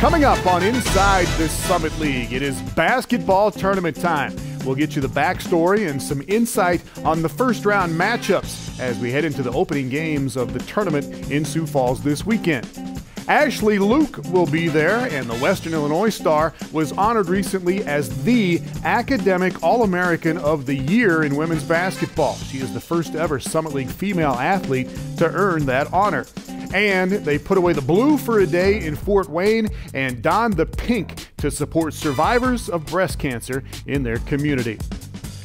Coming up on Inside the Summit League, it is basketball tournament time. We'll get you the backstory and some insight on the first round matchups as we head into the opening games of the tournament in Sioux Falls this weekend. Ashley Luke will be there, and the Western Illinois star was honored recently as the Academic All-American of the Year in women's basketball. She is the first ever Summit League female athlete to earn that honor. And they put away the blue for a day in Fort Wayne and donned the pink to support survivors of breast cancer in their community.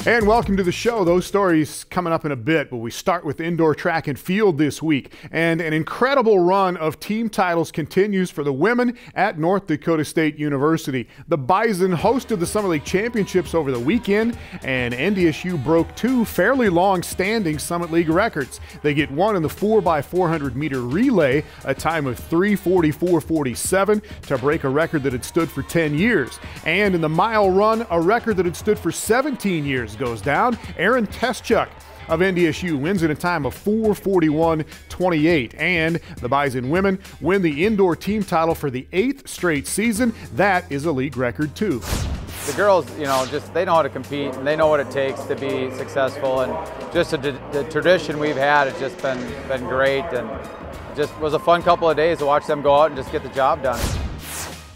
And welcome to the show. Those stories coming up in a bit, but we start with indoor track and field this week. And an incredible run of team titles continues for the women at North Dakota State University. The Bison hosted the Summer League Championships over the weekend, and NDSU broke two fairly long-standing Summit League records. They get one in the 4x400 meter relay, a time of 3:44.47 to break a record that had stood for 10 years. And in the mile run, a record that had stood for 17 years goes down. Aaron Teschuk of NDSU wins in a time of 4:41.28, and the Bison women win the indoor team title for the 8th straight season. That is a league record too. The girls, they know how to compete and they know what it takes to be successful, and just the tradition we've had has just been great, and it just was a fun couple of days to watch them go out and just get the job done.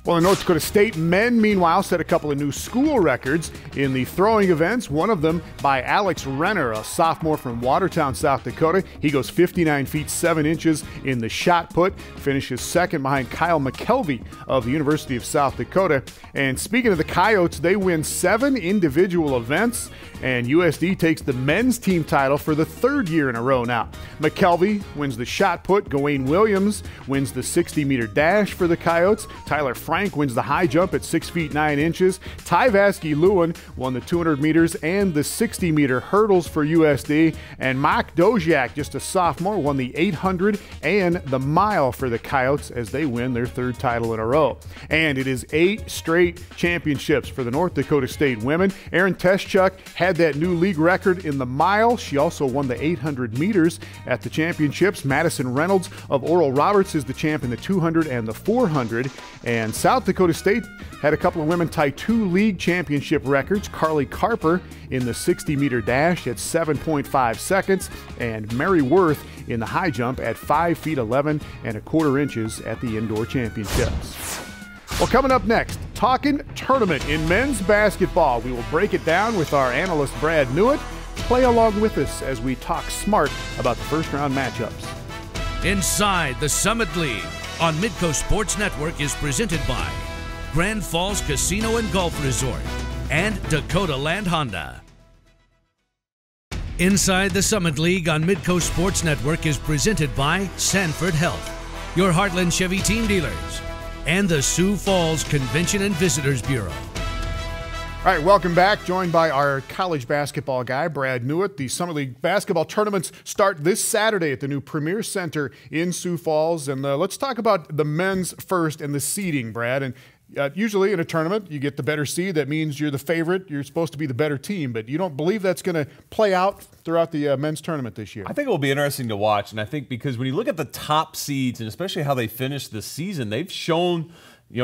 Well, the North Dakota State men, meanwhile, set a couple of new school records in the throwing events, one of them by Alex Renner, a sophomore from Watertown, South Dakota. He goes 59 feet 7 inches in the shot put, finishes second behind Kyle McKelvey of the University of South Dakota. And speaking of the Coyotes, they win 7 individual events, and USD takes the men's team title for the 3rd year in a row now. McKelvey wins the shot put. Gawain Williams wins the 60-meter dash for the Coyotes. Tyler Frank wins the high jump at 6 feet 9 inches. Ty Vasky-Lewin won the 200 meters and the 60-meter hurdles for USD. And Mike Doziak, just a sophomore, won the 800 and the mile for the Coyotes as they win their 3rd title in a row. And it is 8 straight championships for the North Dakota State women. Aaron Teschuk had that new league record in the mile. She also won the 800 meters at the championships. Madison Reynolds of Oral Roberts is the champ in the 200 and the 400. And South Dakota State had a couple of women tie 2 league championship records. Carly Carper in the 60-meter dash at 7.5 seconds, and Mary Worth in the high jump at 5 feet 11 and a quarter inches at the indoor championships. Well, coming up next, talking tournament in men's basketball. We will break it down with our analyst Brad Newitt. Play along with us as we talk smart about the first round matchups. Inside the Summit League on Midco Sports Network is presented by Grand Falls Casino and Golf Resort and Dakota Land Honda. Inside the Summit League on Midco Sports Network is presented by Sanford Health, your Heartland Chevy team dealers, and the Sioux Falls Convention and Visitors Bureau. All right, welcome back. Joined by our college basketball guy, Brad Newitt. The Summer League basketball tournaments start this Saturday at the new Premier Center in Sioux Falls. And let's talk about the men's first and the seeding, Brad. And usually in a tournament, you get the better seed. That means you're the favorite. You're supposed to be the better team. But you don't believe that's going to play out throughout the men's tournament this year? I think it will be interesting to watch. And I think because when you look at the top seeds, and especially how they finished this season, they've shown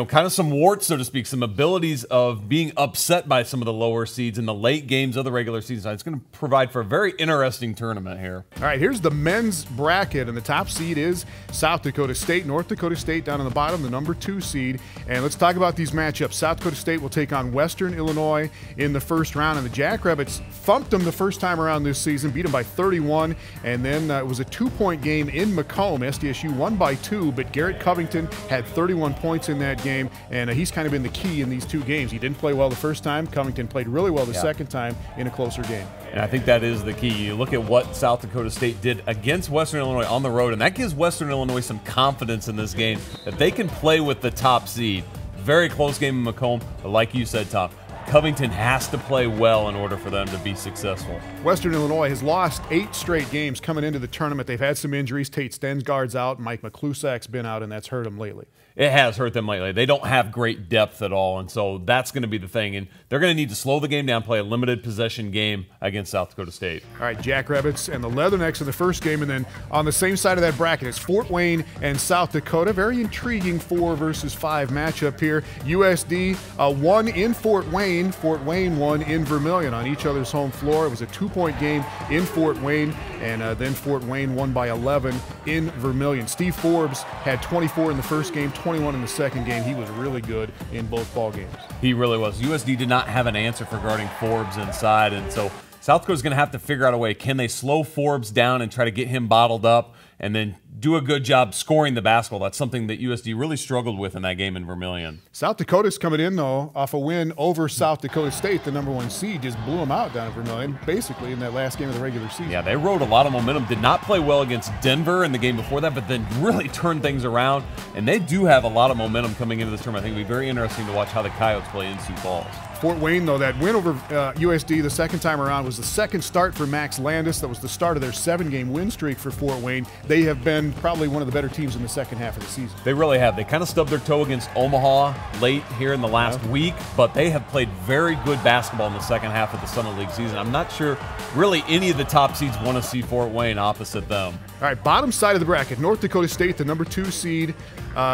kind of some warts, so to speak, some abilities of being upset by some of the lower seeds in the late games of the regular season. It's going to provide for a very interesting tournament here. All right, here's the men's bracket, and the top seed is South Dakota State. North Dakota State down on the bottom, the number 2 seed. And let's talk about these matchups. South Dakota State will take on Western Illinois in the first round, and the Jackrabbits thumped them the first time around this season, beat them by 31, and then it was a 2-point game in Macomb. SDSU won by 2, but Garrett Covington had 31 points in that game, and he's kind of been the key in these 2 games. He didn't play well the first time. Covington played really well the second time in a closer game. And I think that is the key. You look at what South Dakota State did against Western Illinois on the road, and that gives Western Illinois some confidence in this game that they can play with the top seed. Very close game in Macomb, but like you said, Tom, Covington has to play well in order for them to be successful. Western Illinois has lost 8 straight games coming into the tournament. They've had some injuries. Tate Stensgaard's out. Mike McClusak's been out, and that's hurt them lately. It has hurt them lately. They don't have great depth at all, and so that's going to be the thing. And they're going to need to slow the game down, play a limited possession game against South Dakota State. All right, Jackrabbits and the Leathernecks in the first game, and then on the same side of that bracket is Fort Wayne and South Dakota. Very intriguing 4 versus 5 matchup here. USD won in Fort Wayne. Fort Wayne won in Vermilion on each other's home floor. It was a 2-point game in Fort Wayne, and then Fort Wayne won by 11 in Vermilion. Steve Forbes had 24 in the first game, 21 in the second game. He was really good in both ball games. He really was. USD did not have an answer for guarding Forbes inside, and so South Dakota's going to have to figure out a way. Can they slow Forbes down and try to get him bottled up and then do a good job scoring the basketball? That's something that USD really struggled with in that game in Vermilion. South Dakota's coming in, though, off a win over South Dakota State, the #1 seed. Just blew them out down in Vermilion, basically, in that last game of the regular season. Yeah, they rode a lot of momentum. Did not play well against Denver in the game before that, but then really turned things around. And they do have a lot of momentum coming into this tournament. I think it'll be very interesting to watch how the Coyotes play in Sioux Falls. Fort Wayne, though, that win over USD the second time around was the second start for Max Landis. That was the start of their 7-game win streak for Fort Wayne. They have been probably one of the better teams in the second half of the season. They really have. They kind of stubbed their toe against Omaha late here in the last week, but they have played very good basketball in the second half of the Summit League season. I'm not sure really any of the top seeds want to see Fort Wayne opposite them. All right, bottom side of the bracket, North Dakota State, the #2 seed.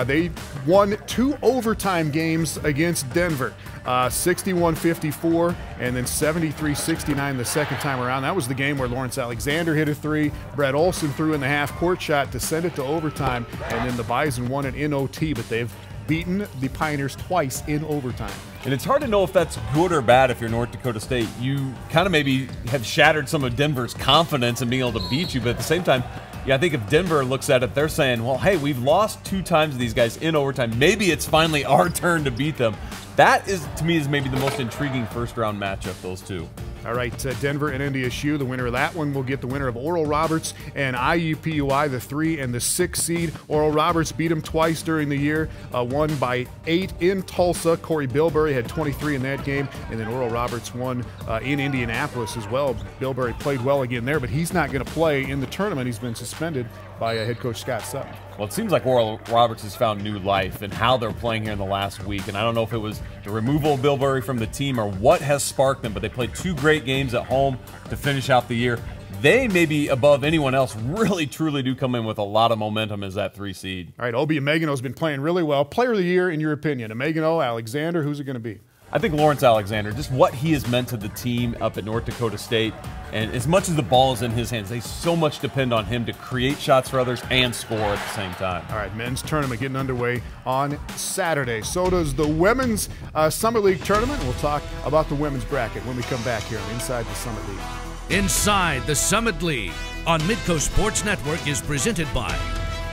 They won 2 overtime games against Denver. 61-54 and then 73-69 the second time around. That was the game where Lawrence Alexander hit a 3. Brett Olson threw in the half-court shot to send it to overtime, and then the Bison won it in OT, but they've beaten the Pioneers twice in overtime. And it's hard to know if that's good or bad if you're North Dakota State. You kind of maybe have shattered some of Denver's confidence in being able to beat you, but at the same time, I think if Denver looks at it, they're saying, well, hey, we've lost 2 times to these guys in overtime. Maybe it's finally our turn to beat them. That is, to me, is maybe the most intriguing first-round matchup, those two. All right, Denver and NDSU, the winner of that one will get the winner of Oral Roberts and IUPUI, the 3 and the 6 seed. Oral Roberts beat them twice during the year, won by 8 in Tulsa. Corey Bilberry had 23 in that game, and then Oral Roberts won in Indianapolis as well. Bilberry played well again there, but he's not going to play in the tournament. He's been suspended by head coach Scott Sutton. Well, it seems like Oral Roberts has found new life in how they're playing here in the last week, and I don't know if it was the removal of Bilberry from the team or what has sparked them, but they played 2 great games at home to finish out the year. They, maybe above anyone else, really truly do come in with a lot of momentum as that 3 seed. All right, Obi Amegano's been playing really well. Player of the year, in your opinion? Amegano, Alexander, who's it going to be? I think Lawrence Alexander, just what he has meant to the team up at North Dakota State, and as much as the ball is in his hands, they so much depend on him to create shots for others and score at the same time. All right, men's tournament getting underway on Saturday. So does the women's Summit League tournament. We'll talk about the women's bracket when we come back here on Inside the Summit League. Inside the Summit League on Midco Sports Network is presented by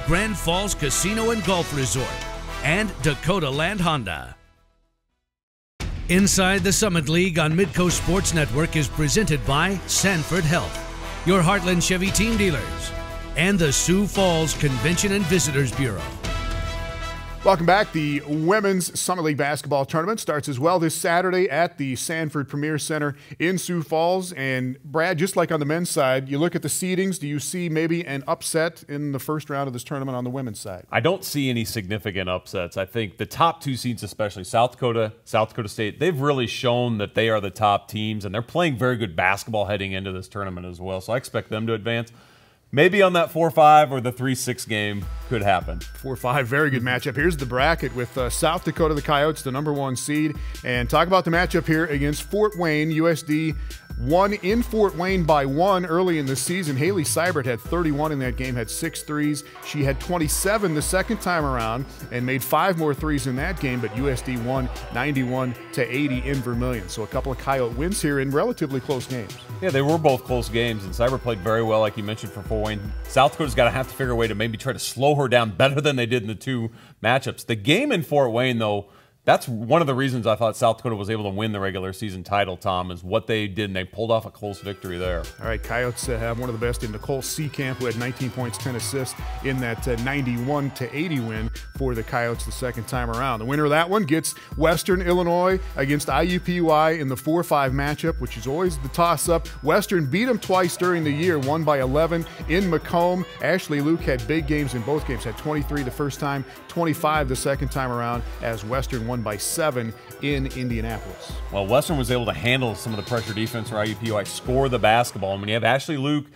Grand Falls Casino and Golf Resort and Dakota Land Honda. Inside the Summit League on Midco Sports Network is presented by Sanford Health, your Heartland Chevy team dealers, and the Sioux Falls Convention and Visitors Bureau. Welcome back. The Women's Summit League basketball tournament starts as well this Saturday at the Sanford Premier Center in Sioux Falls. And Brad, just like on the men's side, you look at the seedings. Do you see maybe an upset in the first round of this tournament on the women's side? I don't see any significant upsets. I think the top 2 seeds, especially South Dakota State, they've really shown that they are the top teams, and they're playing very good basketball heading into this tournament as well. So I expect them to advance. Maybe on that 4-5 or the 3-6 game could happen. 4-5, very good matchup. Here's the bracket with South Dakota, the Coyotes, the #1 seed. And talk about the matchup here against Fort Wayne. USD won in Fort Wayne by 1 early in the season. Haley Seibert had 31 in that game, had 6 threes. She had 27 the second time around and made 5 more threes in that game, but USD won 91-80 in Vermilion. So a couple of Coyote wins here in relatively close games. Yeah, they were both close games, and Seibert played very well, like you mentioned, for Fort Wayne. South Dakota's got to have to figure a way to maybe try to slow her down better than they did in the 2 matchups. The game in Fort Wayne, though, that's one of the reasons I thought South Dakota was able to win the regular season title, Tom, is what they did, and they pulled off a close victory there. All right, Coyotes have one of the best in Nicole Seekamp, who had 19 points, 10 assists in that 91-80 win for the Coyotes the second time around. The winner of that one gets Western Illinois against IUPUI in the 4-5 matchup, which is always the toss-up. Western beat them twice during the year, won by 11 in Macomb. Ashley Luke had big games in both games, had 23 the first time, 25 the second time around, as Western won by 7 in Indianapolis. Well, Western was able to handle some of the pressure defense for IUPUI, score the basketball. And when you have Ashley Luke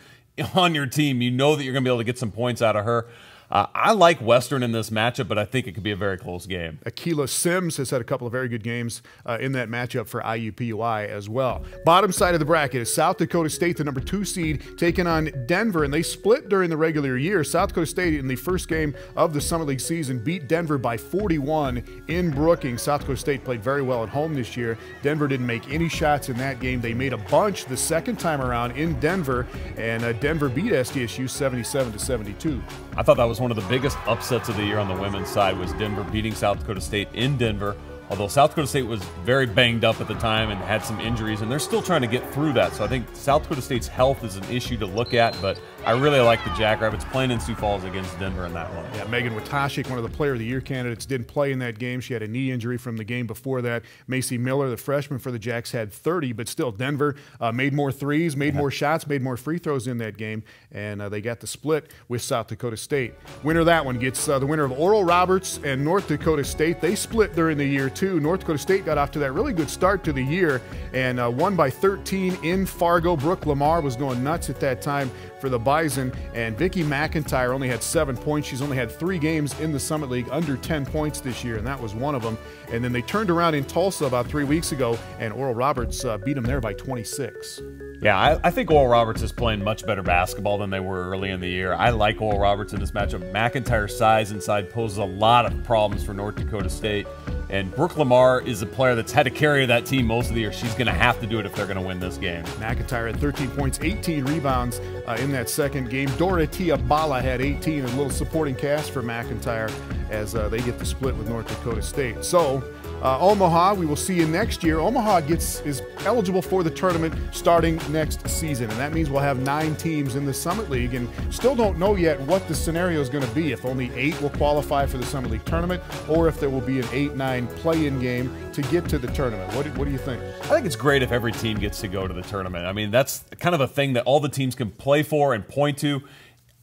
on your team, you know that you're going to be able to get some points out of her. I like Western in this matchup, but I think it could be a very close game. Akila Sims has had a couple of very good games in that matchup for IUPUI as well. Bottom side of the bracket is South Dakota State, the number 2 seed, taking on Denver, and they split during the regular year. South Dakota State, in the first game of the Summit League season, beat Denver by 41 in Brookings. South Dakota State played very well at home this year. Denver didn't make any shots in that game. They made a bunch the second time around in Denver, and Denver beat SDSU 77-72. I thought that was one of the biggest upsets of the year on the women's side, was Denver beating South Dakota State in Denver. Although South Dakota State was very banged up at the time and had some injuries, and they're still trying to get through that. So I think South Dakota State's health is an issue to look at, but I really like the Jackrabbits playing in Sioux Falls against Denver in that one. Yeah, Megan Watashik, one of the Player of the Year candidates, didn't play in that game. She had a knee injury from the game before that. Macy Miller, the freshman for the Jacks, had 30, but still Denver made more threes, made more shots, made more free throws in that game, and they got the split with South Dakota State. Winner of that one gets the winner of Oral Roberts and North Dakota State. They split during the year, too. North Dakota State got off to that really good start to the year and won by 13 in Fargo. Brooke Lamar was going nuts at that time for the Bison, and Vicky McIntyre only had 7 points. She's only had 3 games in the Summit League under 10 points this year, and that was one of them. And then they turned around in Tulsa about 3 weeks ago, and Oral Roberts beat them there by 26. Yeah, I think Oral Roberts is playing much better basketball than they were early in the year. I like Oral Roberts in this matchup. McIntyre's size inside poses a lot of problems for North Dakota State. And Brooke Lamar is a player that's had to carry that team most of the year. She's going to have to do it if they're going to win this game. McIntyre had 13 points, 18 rebounds in that second game. Dorothea Bala had 18, a little supporting cast for McIntyre as they get the split with North Dakota State. So Omaha, we will see you next year. Omaha is eligible for the tournament starting next season, and that means we'll have 9 teams in the Summit League, and still don't know yet what the scenario is going to be, if only 8 will qualify for the Summit League tournament or if there will be an 8-9 play-in game to get to the tournament. What do you think? I think it's great if every team gets to go to the tournament. I mean, that's kind of a thing that all the teams can play for and point to.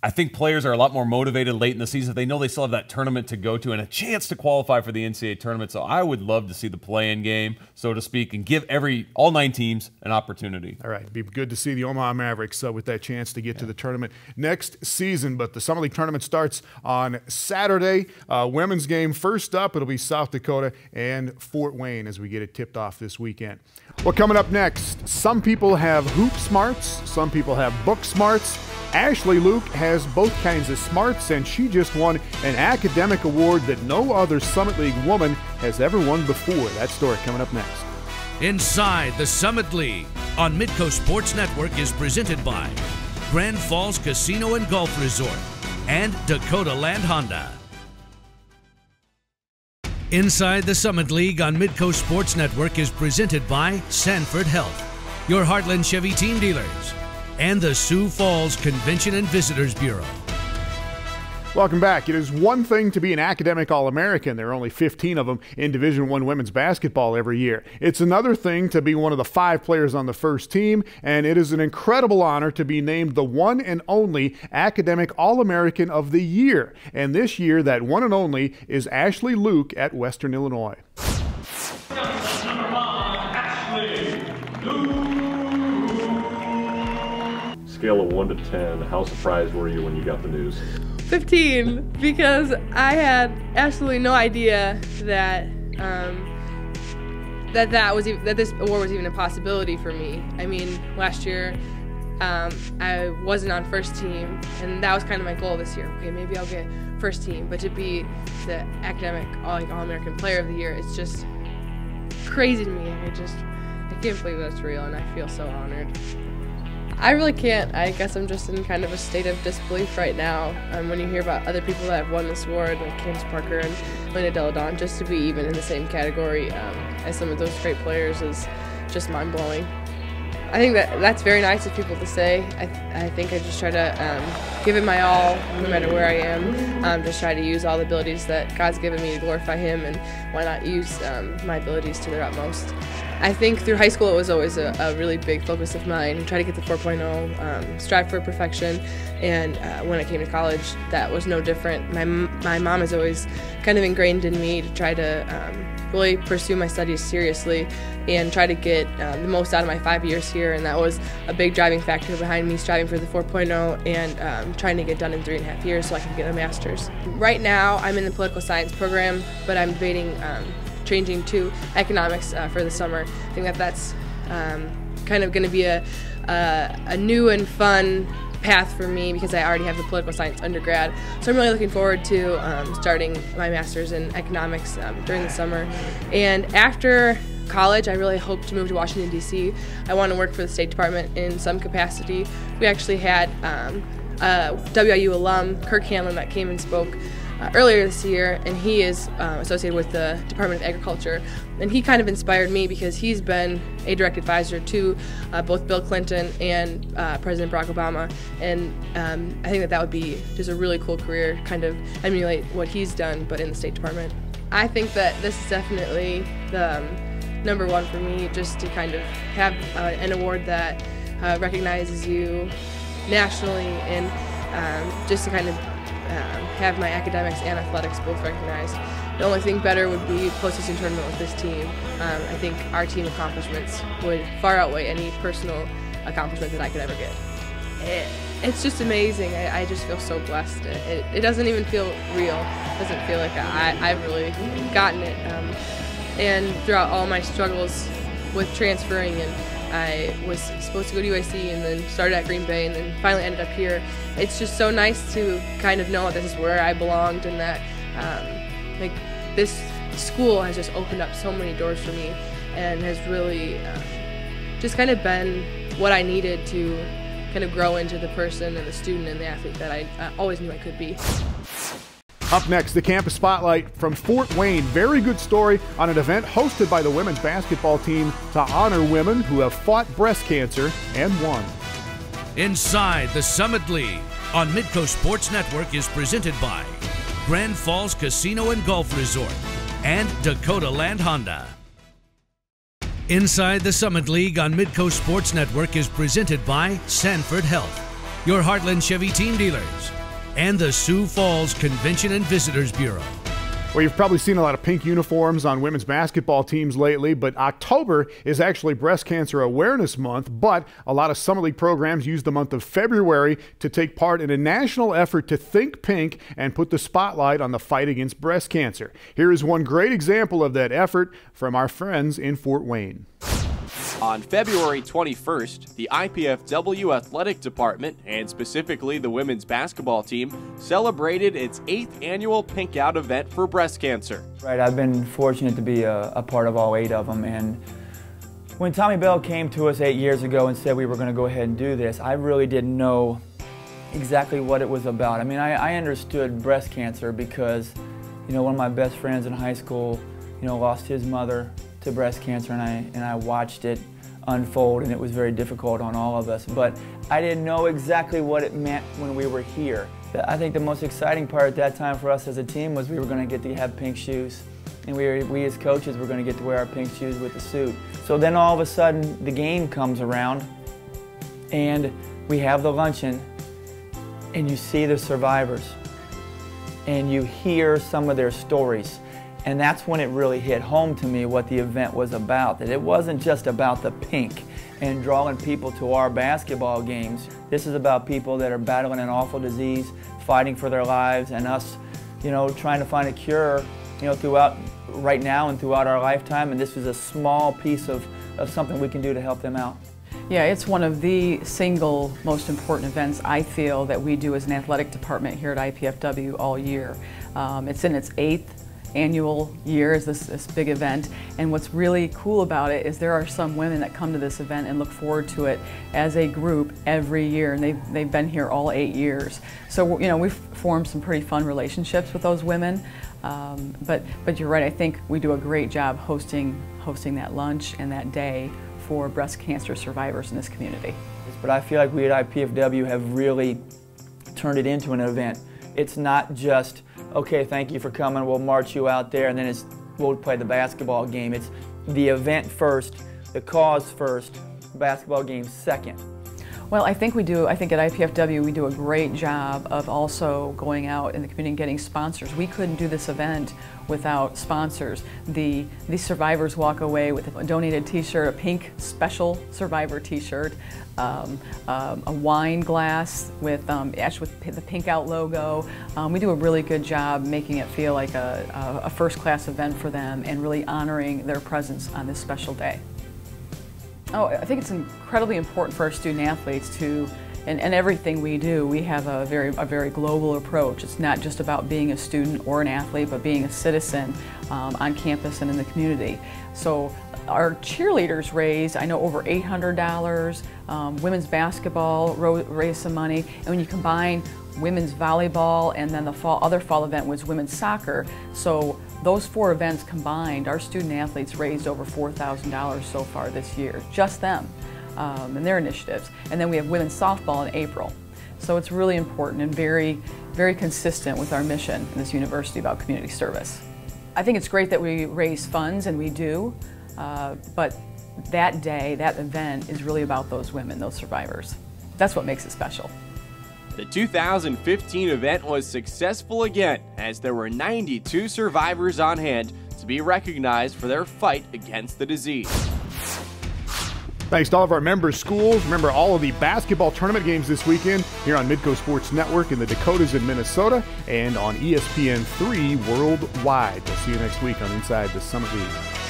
I think players are a lot more motivated late in the season. They know they still have that tournament to go to and a chance to qualify for the NCAA tournament. So I would love to see the play-in game, so to speak, and give all 9 teams an opportunity. All right, it'd be good to see the Omaha Mavericks with that chance to get to the tournament next season. But the Summer League tournament starts on Saturday. Women's game first up. It'll be South Dakota and Fort Wayne as we get it tipped off this weekend. Well, coming up next, some people have hoop smarts, some people have book smarts. Ashley Luke has both kinds of smarts, and she just won an academic award that no other Summit League woman has ever won before. That story coming up next. Inside the Summit League on Midco Sports Network is presented by Grand Falls Casino and Golf Resort and Dakota Land Honda. Inside the Summit League on Midco Sports Network is presented by Sanford Health, your Heartland Chevy team dealers, and the Sioux Falls Convention and Visitors Bureau. Welcome back. It is one thing to be an academic All-American. There are only 15 of them in Division I women's basketball every year. It's another thing to be one of the 5 players on the first team, and it is an incredible honor to be named the one and only academic All-American of the year. And this year, that one and only is Ashley Luke at Western Illinois. Scale of 1 to 10, how surprised were you when you got the news? 15, because I had absolutely no idea that that this award was even a possibility for me. I mean, last year I wasn't on first team, and that was kind of my goal this year. Okay, maybe I'll get first team, but to be the academic All-American Player of the Year, it's just crazy to me. I can't believe that's real, and I feel so honored. I really can't. I guess I'm just in kind of a state of disbelief right now. When you hear about other people that have won this award, like Candace Parker and Lena Deladon, just to be even in the same category as some of those great players is just mind-blowing. I think that's very nice of people to say. I think I just try to give it my all, no matter where I am. Just try to use all the abilities that God's given me to glorify Him, and why not use my abilities to their utmost. I think through high school it was always a really big focus of mine. Try to get the 4.0, strive for perfection, and when I came to college, that was no different. My mom has always kind of ingrained in me to try to really pursue my studies seriously and try to get the most out of my 5 years here, and that was a big driving factor behind me striving for the 4.0 and trying to get done in 3.5 years so I could get a master's. Right now I'm in the political science program, but I'm debating changing to economics for the summer. I think that's kind of going to be a new and fun path for me because I already have the political science undergrad. So I'm really looking forward to starting my master's in economics during the summer. And after college, I really hope to move to Washington, D.C. I want to work for the State Department in some capacity. We actually had a WIU alum, Kirk Hanlon, that came and spoke earlier this year, and he is associated with the Department of Agriculture, and he kind of inspired me because he's been a direct advisor to both Bill Clinton and President Barack Obama, and I think that would be just a really cool career, kind of emulate what he's done but in the State Department. I think that this is definitely the number one for me, just to kind of have an award that recognizes you nationally, and just to kind of have my academics and athletics both recognized. The only thing better would be postseason tournament with this team. I think our team accomplishments would far outweigh any personal accomplishment that I could ever get. It's just amazing. I just feel so blessed. It doesn't even feel real. It doesn't feel like I've really gotten it. And throughout all my struggles with transferring, and I was supposed to go to UIC and then started at Green Bay and then finally ended up here. It's just so nice to kind of know this is where I belonged, and that like this school has just opened up so many doors for me and has really just kind of been what I needed to kind of grow into the person and the student and the athlete that I always knew I could be. Up next, the campus spotlight from Fort Wayne. Very good story on an event hosted by the women's basketball team to honor women who have fought breast cancer and won. Inside the Summit League on Midco Sports Network is presented by Grand Falls Casino and Golf Resort and Dakota Land Honda. Inside the Summit League on Midco Sports Network is presented by Sanford Health, your Heartland Chevy team dealers, and the Sioux Falls Convention and Visitors Bureau. Well, you've probably seen a lot of pink uniforms on women's basketball teams lately, but October is actually Breast Cancer Awareness Month, but a lot of Summer League programs use the month of February to take part in a national effort to think pink and put the spotlight on the fight against breast cancer. Here is one great example of that effort from our friends in Fort Wayne. On February 21st, the IPFW Athletic Department, and specifically the women's basketball team, celebrated its 8th annual Pink Out event for breast cancer. Right, I've been fortunate to be a part of all 8 of them, and when Tommy Bell came to us 8 years ago and said we were going to go ahead and do this, I really didn't know exactly what it was about. I mean, I understood breast cancer because, you know, one of my best friends in high school, you know, lost his mother to breast cancer, and I watched it unfold, and it was very difficult on all of us, but I didn't know exactly what it meant when we were here. I think the most exciting part at that time for us as a team was we were going to get to have pink shoes, and we as coaches were going to get to wear our pink shoes with the suit. So then all of a sudden the game comes around and we have the luncheon, and you see the survivors and you hear some of their stories. And that's when it really hit home to me what the event was about, that it wasn't just about the pink and drawing people to our basketball games. This is about people that are battling an awful disease, fighting for their lives, and us, you know, trying to find a cure, you know, throughout right now and throughout our lifetime. And this was a small piece of something we can do to help them out. Yeah, it's one of the single most important events I feel that we do as an athletic department here at IPFW all year. It's in its 8th annual year is this big event, and what's really cool about it is there are some women that come to this event and look forward to it as a group every year, and they've been here all 8 years. So we've formed some pretty fun relationships with those women, but you're right, I think we do a great job hosting that lunch and that day for breast cancer survivors in this community. But I feel like we at IPFW have really turned it into an event. It's not just, okay, thank you for coming, we'll march you out there, and then we'll play the basketball game. It's the event first, the cause first, basketball game second. Well, I think at IPFW we do a great job of also going out in the community and getting sponsors. We couldn't do this event without sponsors. The survivors walk away with a donated t-shirt, a pink special survivor t-shirt, a wine glass with the Pink Out logo. We do a really good job making it feel like a first-class event for them and really honoring their presence on this special day. Oh, I think it's incredibly important for our student athletes to, and everything we do, we have a very global approach. It's not just about being a student or an athlete, but being a citizen on campus and in the community. So our cheerleaders raised, I know, over $800. Women's basketball raised some money, and when you combine women's volleyball and then the other fall event was women's soccer, so those 4 events combined, our student athletes raised over $4,000 so far this year, just them and their initiatives. And then we have women's softball in April. So it's really important and very consistent with our mission in this university about community service. I think it's great that we raise funds, and we do, but that day, that event is really about those women, those survivors. That's what makes it special. The 2015 event was successful again, as there were 92 survivors on hand to be recognized for their fight against the disease. Thanks to all of our member schools. Remember all of the basketball tournament games this weekend here on Midco Sports Network in the Dakotas and Minnesota and on ESPN3 worldwide. We'll see you next week on Inside the Summit League.